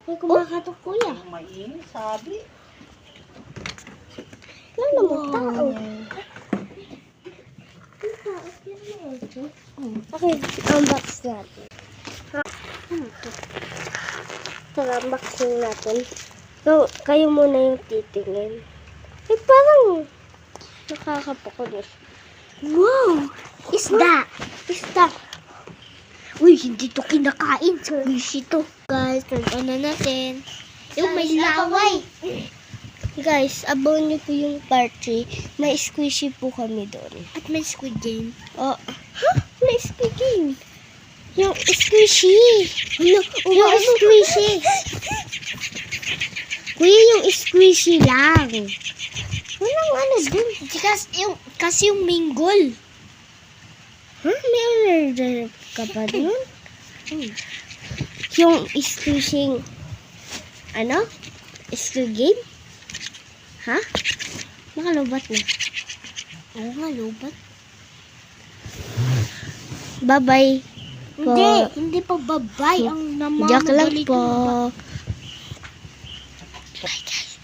May kumakatok, kuya. Mainit, sabi. Lalo mo tao. Okay, unbox natin. Tara, unboxing natin. So, kayo muna yung titingin. Eh, parang nakakapakulis. Wow! Isda! Isda! Uy, hindi to kinakain. Squishy to. Guys, turn na natin. Yung may laway. Guys, abangan niyo po yung part 3. May squishy po kami doon. At may squid game. Oh. Ha? May squid game. Yung squishy. Ano? Yung squishy. Kuya, yung squishy lang. Walang ano dun. Kasi yung mingle. Huh? May order ka pa dun? Yung squishing, ano? Squid game? Ha? Nakalubat na. Oo nga, lubat. Bye-bye. Hindi pa bye-bye. Ang namamadali. Joke lang po. Bye, guys.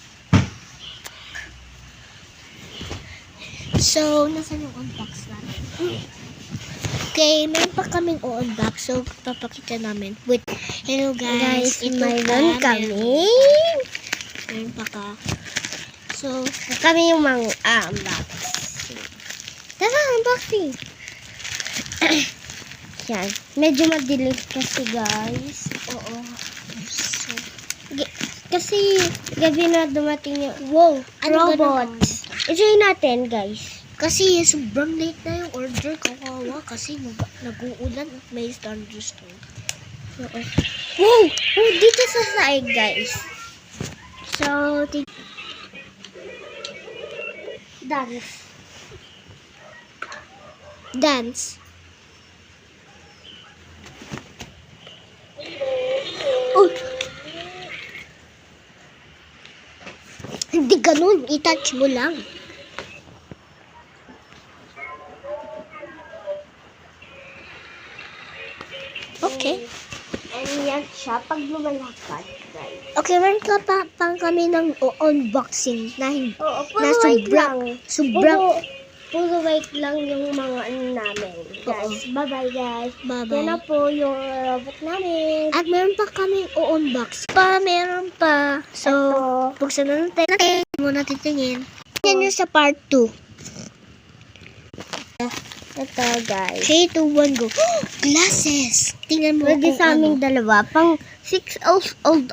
So, nasan yung unbox natin? Okay, meron pa kaming unbox. So, papakita namin. Wait. Hello, guys. Ito mayroon kami. Meron pa ka. So, kami yung mga unbox. Tara, unboxing. Yan. Medyo madilim kasi, guys. Oo. So, kasi gabi na dumating yung robot. I-try natin, guys. Kasi sobrang late na yung order. Kawawa kasi nag-uulan at may thunderstorm. Oo. Wow! Oh, dito sa side, guys. So, dance. Dance. Oh! Hindi ganun. I-touch mo lang. Okay. And yan siya pag lumalakad, guys. Okay, meron ka pa kami ng unboxing na sobrang puro wait lang yung mga ano namin. Guys, bye-bye guys. Bye-bye. Yan na po yung robot namin. At meron pa kaming unbox. Meron pa. So, buksan na natin. Muna titingin. Yan yung sa part 2. Ito, guys. 3, 2, 1, go. Glasses! Tingnan mo. Pwede sa aming dalawa. Pang 6 years old